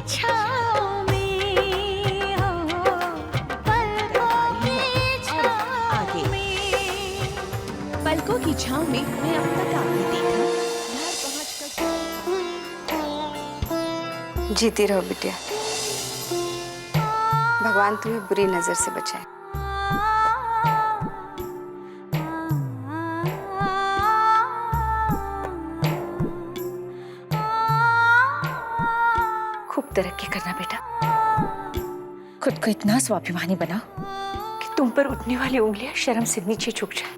छाँव में हो, पलकों की छाँव में। पलकों की छाँव में मैं अब तक आपने देखा घर पहुंचकर। जीती रहो बिटिया, भगवान तुम्हें बुरी नजर से बचाए। खूब तरक्की करना बेटा, खुद को इतना स्वाभिमानी बनाओ कि तुम पर उठने वाली उंगलियां शर्म से नीचे झुक जाए।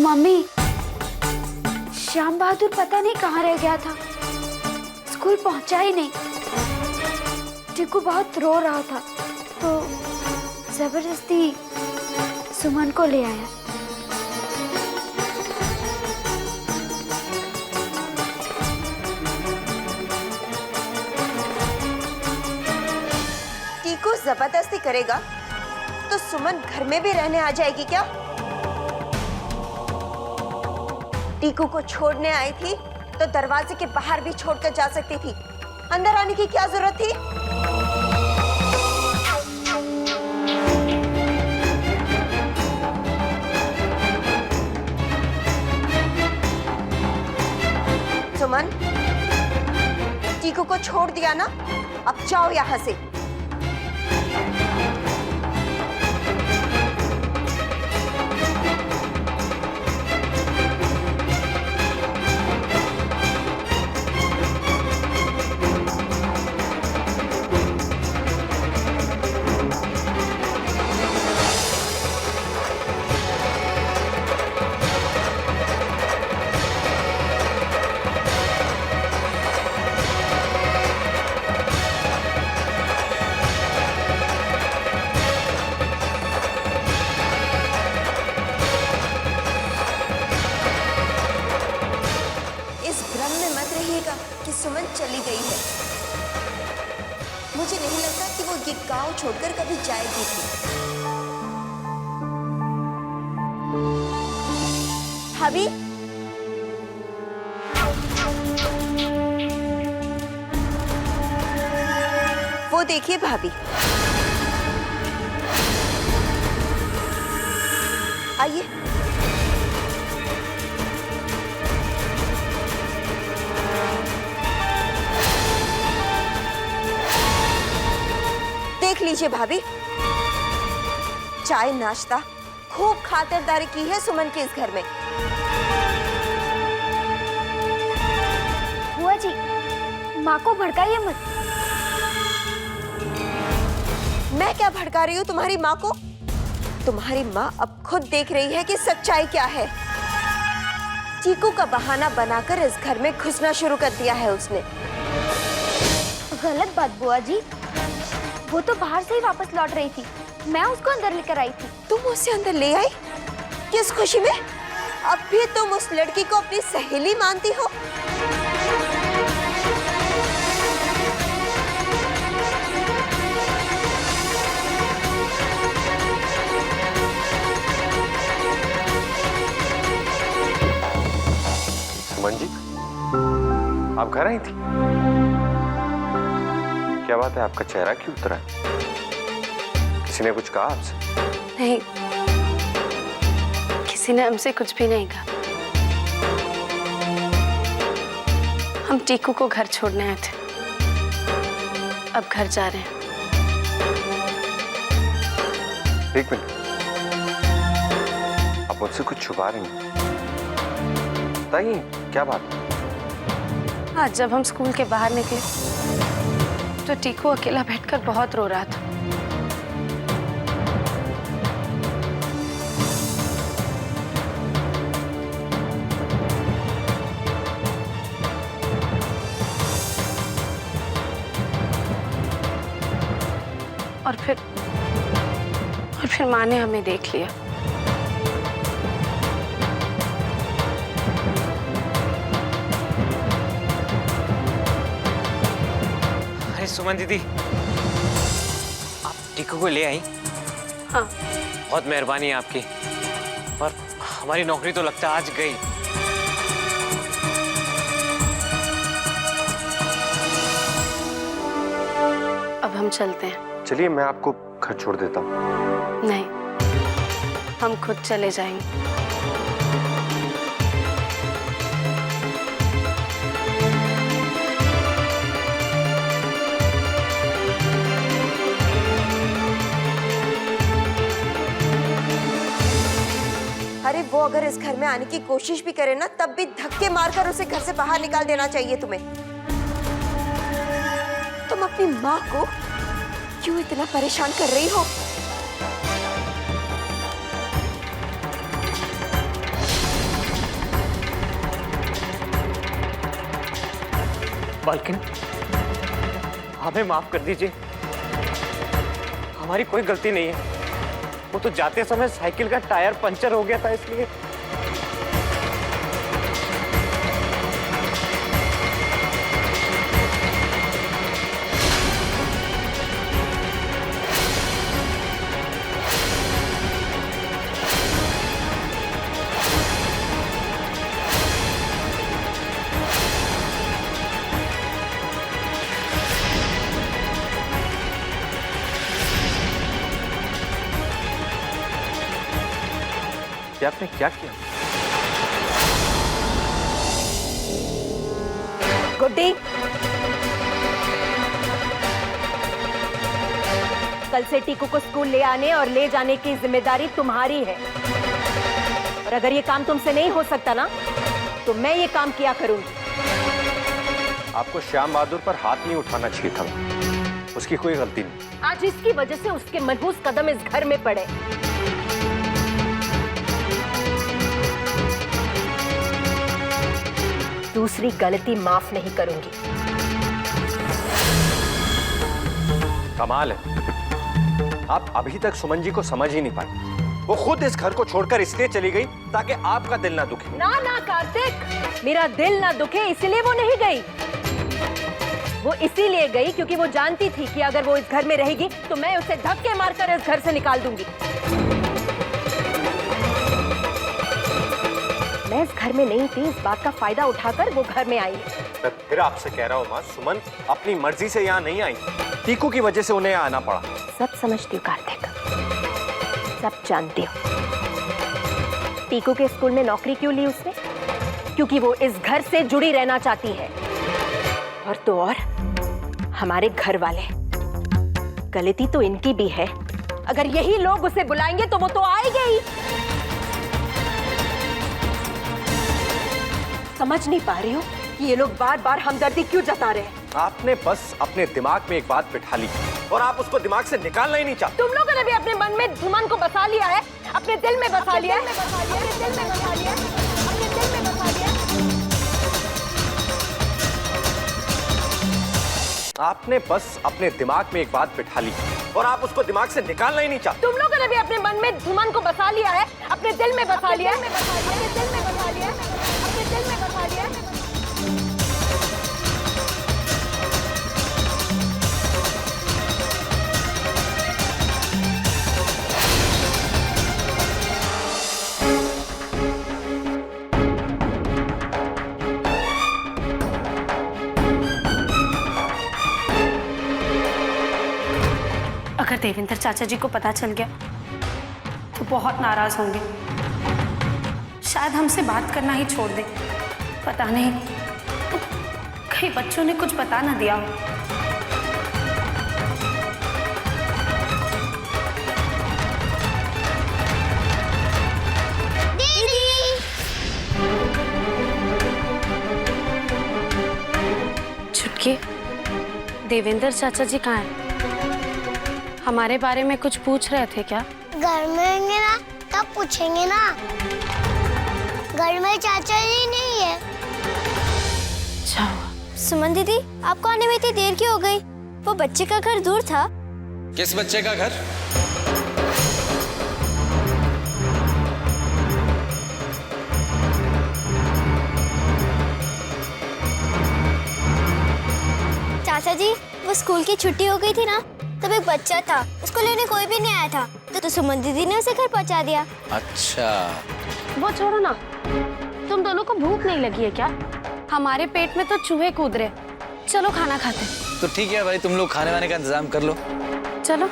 मम्मी, श्याम बहादुर पता नहीं कहाँ रह गया था, स्कूल पहुंचा ही नहीं। टीकू बहुत रो रहा था तो जबरदस्ती सुमन को ले आया। टीकू जबरदस्ती करेगा तो सुमन घर में भी रहने आ जाएगी क्या? टीकू को छोड़ने आई थी तो दरवाजे के बाहर भी छोड़कर जा सकती थी, अंदर आने की क्या जरूरत थी? सुमन, टीकू को छोड़ दिया ना, अब जाओ यहां से। कि सुमन चली गई है। मुझे नहीं लगता कि वो ये गांव छोड़कर कभी जाएगी भी। भाभी, वो देखिए भाभी, आइए। देख लीजिए भाभी, चाय नाश्ता खूब खातिरदारी की है सुमन के इस घर में। बुआ जी, माँ को भड़काइए मत। मैं क्या भड़का रही हूँ तुम्हारी माँ को? तुम्हारी माँ अब खुद देख रही है कि सच्चाई क्या है। चीकू का बहाना बनाकर इस घर में घुसना शुरू कर दिया है उसने। गलत बात बुआ जी, वो तो बाहर से ही वापस लौट रही थी, मैं उसको अंदर लेकर आई थी। तुम उसे अंदर ले आई? किस खुशी में? अब भी तुम उस लड़की को अपनी सहेली मानती हो? सुमन जी, आप घर आई थी? क्या बात है, आपका चेहरा क्यों उतरा है? किसी ने कुछ कहा आपसे? नहीं, किसी ने हमसे कुछ भी नहीं कहा। हम टीकू को घर छोड़ने आए थे, अब घर जा रहे हैं। एक मिनट, आप मुझसे कुछ छुपा रही हैं? बताइए, क्या बात? आज जब हम स्कूल के बाहर निकले तो टीकू अकेला बैठकर बहुत रो रहा था। और फिर माँ ने हमें देख लिया। अरे सुमन दीदी, आप टीकू को ले आई? हाँ, बहुत मेहरबानी है आपकी। पर हमारी नौकरी तो लगता है आज गई। अब हम चलते हैं। चलिए, मैं आपको घर छोड़ देता हूँ। नहीं, हम खुद चले जाएंगे। अरे वो अगर इस घर में आने की कोशिश भी करे ना, तब भी धक्के मारकर उसे घर से बाहर निकाल देना चाहिए तुम्हें। तुम अपनी माँ को क्यों इतना परेशान कर रही हो? बालकिन, हमें माफ कर दीजिए, हमारी कोई गलती नहीं है। वो तो जाते समय साइकिल का टायर पंचर हो गया था, इसलिए। ये आपने क्या किया? गुड्डी, कल से टीकू को स्कूल ले आने और ले जाने की जिम्मेदारी तुम्हारी है। और अगर ये काम तुमसे नहीं हो सकता ना, तो मैं ये काम किया करूंगी। आपको श्याम बहादुर पर हाथ नहीं उठाना चाहिए था, उसकी कोई गलती नहीं। आज इसकी वजह से उसके मनहूस कदम इस घर में पड़े। दूसरी गलती माफ नहीं करूंगी। कमाल है, आप अभी तक सुमन जी को समझ ही नहीं पाए। वो खुद इस घर को छोड़कर इसलिए चली गई ताकि आपका दिल ना दुखे। ना ना कार्तिक, मेरा दिल ना दुखे इसलिए वो नहीं गई। वो इसीलिए गई क्योंकि वो जानती थी कि अगर वो इस घर में रहेगी तो मैं उसे धक्के मारकर इस घर से निकाल दूंगी। मैं इस घर में नहीं थी, इस बात का फायदा उठाकर वो घर में आई। मैं फिर आपसे कह रहा हूँ माँ, सुमन अपनी मर्जी से यहाँ नहीं आई, टीकू की वजह से उन्हें यहाँ आना पड़ा। सब समझती हूँ कार्तिक, सब जानती हूँ। टीकू के स्कूल में नौकरी क्यों ली उसने? क्योंकि वो इस घर से जुड़ी रहना चाहती है। और तो और हमारे घर वाले, गलती तो इनकी भी है। अगर यही लोग उसे बुलाएंगे तो वो तो आएगी ही। समझ नहीं पा रही हो कि ये लोग बार बार हमदर्दी क्यों जता रहे हैं? आपने बस अपने दिमाग में एक बात बिठा ली और आप उसको दिमाग से निकालना ही नहीं चाहते। तुम लोगों ने भी अपने मन में सुमन को बसा लिया है, अपने दिल में बसा लिया है, अपने दिल में बसा लिया है, अपने दिल में बसा लिया है। आपने बस अपने दिमाग में एक बात बिठा ली और आप उसको दिमाग से निकालना ही नहीं चाहते। तुम लोगों ने भी अपने मन में सुमन को बसा लिया है, अपने दिल में बसा लिया है, अपने दिल में बसा लिया है, अपने दिल में बसा लिया है। देवेंद्र चाचा जी को पता चल गया तो बहुत नाराज होंगे, शायद हमसे बात करना ही छोड़ दे। पता नहीं कहीं बच्चों ने कुछ बता ना दिया हो। छुटकी, देवेंद्र चाचा जी कहाँ हैं? हमारे बारे में कुछ पूछ रहे थे क्या? घर में होंगे ना तब पूछेंगे ना। घर में चाचा जी नहीं है। अच्छा। सुमन दीदी, आपको आने में इतनी देर क्यों हो गई? वो बच्चे का घर दूर था। किस बच्चे का घर? चाचा जी, वो स्कूल की छुट्टी हो गई थी ना, तब एक बच्चा था, उसको लेने कोई भी नहीं आया था, तो सुमन दीदी ने उसे घर पहुंचा दिया। अच्छा। वो छोड़ो ना, तुम दोनों को भूख नहीं लगी है क्या? हमारे पेट में तो चूहे कूद रहे। चलो खाना खाते। तो ठीक है भाई, तुम लोग खाने वाने का इंतजाम कर लो। चलो।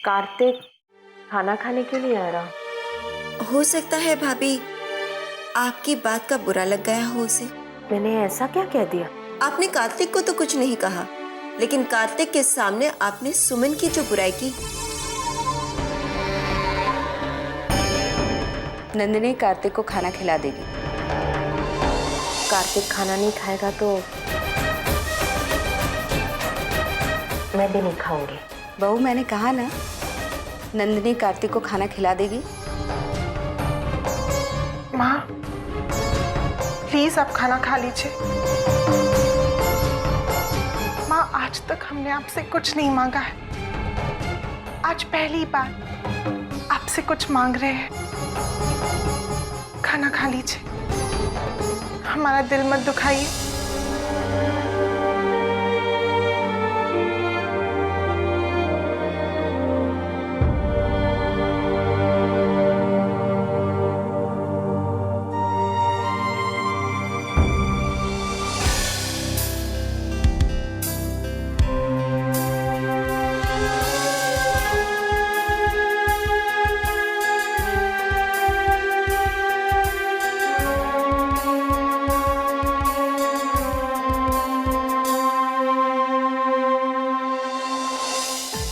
कार्तिक खाना खाने क्यों नहीं आ रहा? हो सकता है भाभी आपकी बात का बुरा लग गया हो उसे। मैंने ऐसा क्या कह दिया? आपने कार्तिक को तो कुछ नहीं कहा, लेकिन कार्तिक के सामने आपने सुमन की जो बुराई की। नंदिनी कार्तिक को खाना खिला देगी। कार्तिक खाना नहीं खाएगा तो मैं भी नहीं खाऊंगी। बहू, मैंने कहा ना, नंदिनी कार्तिक को खाना खिला देगी। माँ प्लीज आप खाना खा लीजिए। माँ, आज तक हमने आपसे कुछ नहीं मांगा है, आज पहली बार आपसे कुछ मांग रहे हैं। खाना खा लीजिए, हमारा दिल मत दुखाइए।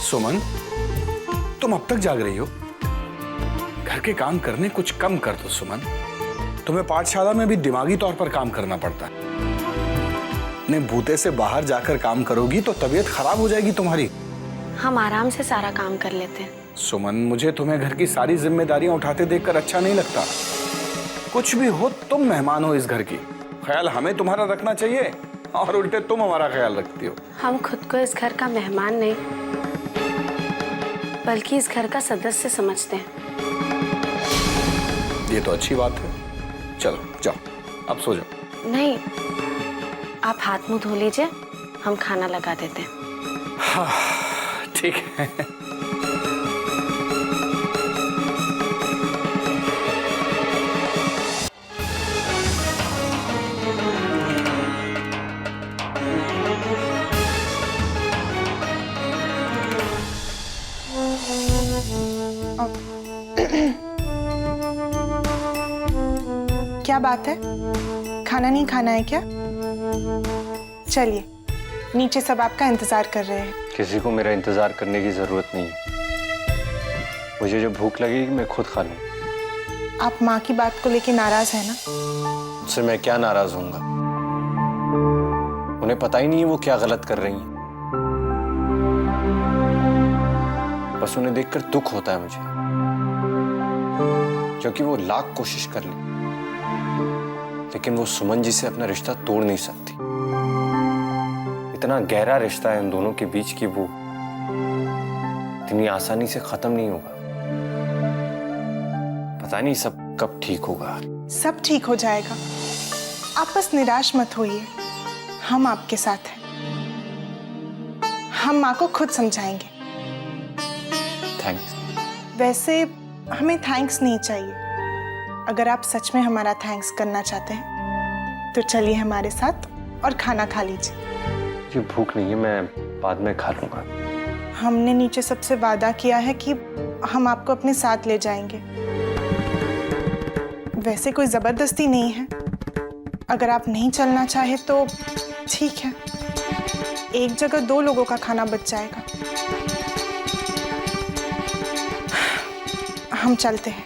सुमन, तुम अब तक जाग रही हो? घर के काम करने कुछ कम कर दो सुमन। तुम्हें पाठशाला में भी दिमागी तौर पर काम करना पड़ता है। ने बूते से बाहर जाकर काम करोगी तो तबीयत खराब हो जाएगी तुम्हारी। हम आराम से सारा काम कर लेते हैं। सुमन, मुझे तुम्हें घर की सारी जिम्मेदारियां उठाते देखकर अच्छा नहीं लगता। कुछ भी हो, तुम मेहमान हो इस घर की, ख्याल हमें तुम्हारा रखना चाहिए और उल्टे तुम हमारा ख्याल रखती हो। हम खुद को इस घर का मेहमान नहीं बल्कि इस घर का सदस्य समझते हैं। ये तो अच्छी बात है। चलो जाओ, अब सो जाओ। नहीं, आप हाथ मुंह धो लीजिए, हम खाना लगा देते हैं। हाँ, ठीक है। क्या बात है, खाना नहीं खाना है क्या? चलिए, नीचे सब आपका इंतजार कर रहे हैं। किसी को मेरा इंतजार करने की जरूरत नहीं है। मुझे जब भूख लगेगी मैं खुद खा लूँ। आप माँ की बात को लेके नाराज है ना? उससे मैं क्या नाराज होऊंगा? उन्हें पता ही नहीं है वो क्या गलत कर रही हैं। बस उन्हें देखकर दुख होता है मुझे, क्योंकि वो लाख कोशिश कर ले लेकिन वो सुमन जी से अपना रिश्ता तोड़ नहीं सकती। इतना गहरा रिश्ता है इन दोनों के बीच की वो इतनी आसानी से खत्म नहीं होगा। पता नहीं सब कब ठीक होगा। सब ठीक हो जाएगा, आप बस निराश मत होइए, हम आपके साथ हैं। हम माँ को खुद समझाएंगे। थैंक्स। वैसे हमें थैंक्स नहीं चाहिए। अगर आप सच में हमारा थैंक्स करना चाहते हैं तो चलिए हमारे साथ और खाना खा लीजिए। जी भूख नहीं है, मैं बाद में खा लूंगा। हमने नीचे सबसे वादा किया है कि हम आपको अपने साथ ले जाएंगे। वैसे कोई जबरदस्ती नहीं है, अगर आप नहीं चलना चाहे तो ठीक है, एक जगह 2 लोगों का खाना बच जाएगा। हम चलते हैं।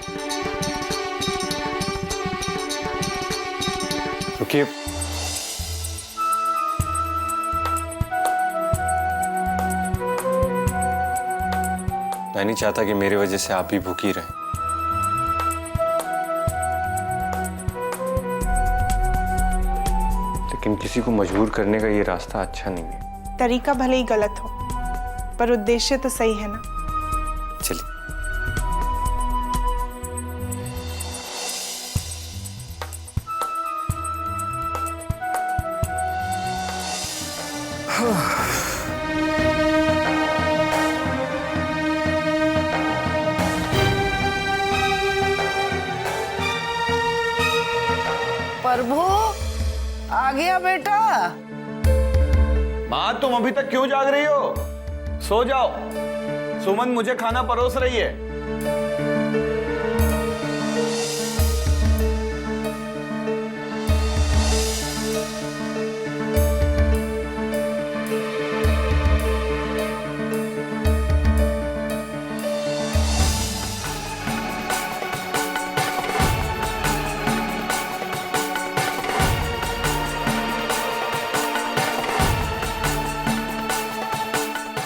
रुकिए, मैं नहीं चाहता कि मेरी वजह से आप भी भूखी रहें। लेकिन किसी को मजबूर करने का ये रास्ता अच्छा नहीं है। तरीका भले ही गलत हो, पर उद्देश्य तो सही है ना। चलिए। प्रभु आ गया बेटा। माँ तुम अभी तक क्यों जाग रही हो? सो जाओ, सुमन मुझे खाना परोस रही है।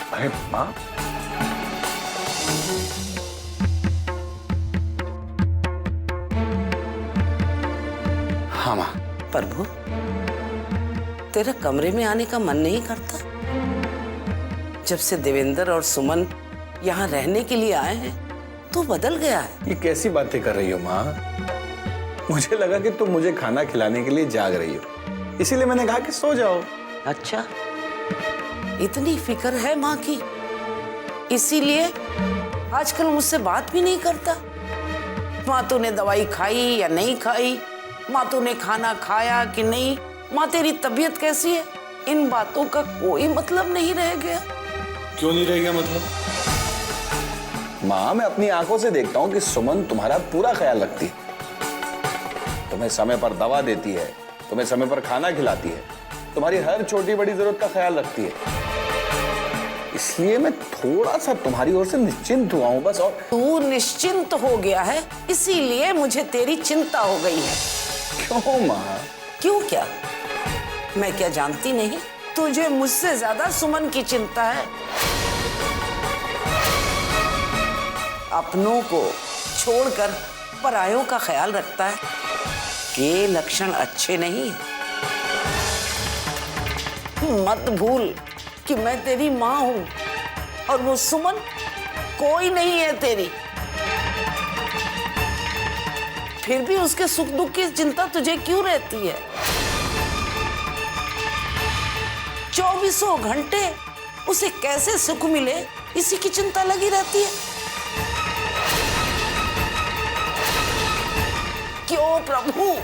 अरे माँ, हाँ माँ। प्रभु तेरा कमरे में आने का मन नहीं करता? जब से देवेंद्र और सुमन यहाँ रहने के लिए आए हैं तो बदल गया है। ये कैसी बातें कर रही हो माँ? मुझे लगा कि तुम मुझे खाना खिलाने के लिए जाग रही हो, इसीलिए मैंने कहा कि सो जाओ। अच्छा, इतनी फिक्र है माँ की, इसीलिए आजकल मुझसे बात भी नहीं करता। माँ तूने दवाई खाई या नहीं खाई, माँ तूने खाना खाया कि नहीं, माँ तेरी तबीयत कैसी है, इन बातों का कोई मतलब नहीं रह गया। क्यों नहीं रह गया मतलब? माँ मैं अपनी आंखों से देखता हूँ कि सुमन तुम्हारा पूरा ख्याल रखती है, तुम्हें समय पर दवा देती है, तुम्हें समय पर खाना खिलाती है, तुम्हारी हर छोटी बड़ी जरूरत का ख्याल रखती है। इसलिए मैं थोड़ा सा तुम्हारी ओर से निश्चिंत हुआ हूं बस। और तू निश्चिंत हो गया है, इसीलिए मुझे तेरी चिंता हो गई है। क्यों माँ? क्यों क्या? मैं क्या जानती नहीं, तुझे मुझसे ज्यादा सुमन की चिंता है। अपनों को छोड़कर परायों का ख्याल रखता है, ये लक्षण अच्छे नहीं है। मत भूल कि मैं तेरी माँ हूं और वो सुमन कोई नहीं है तेरी। फिर भी उसके सुख दुख की चिंता तुझे क्यों रहती है? 24 घंटे उसे कैसे सुख मिले इसी की चिंता लगी रहती है। क्यों प्रभु?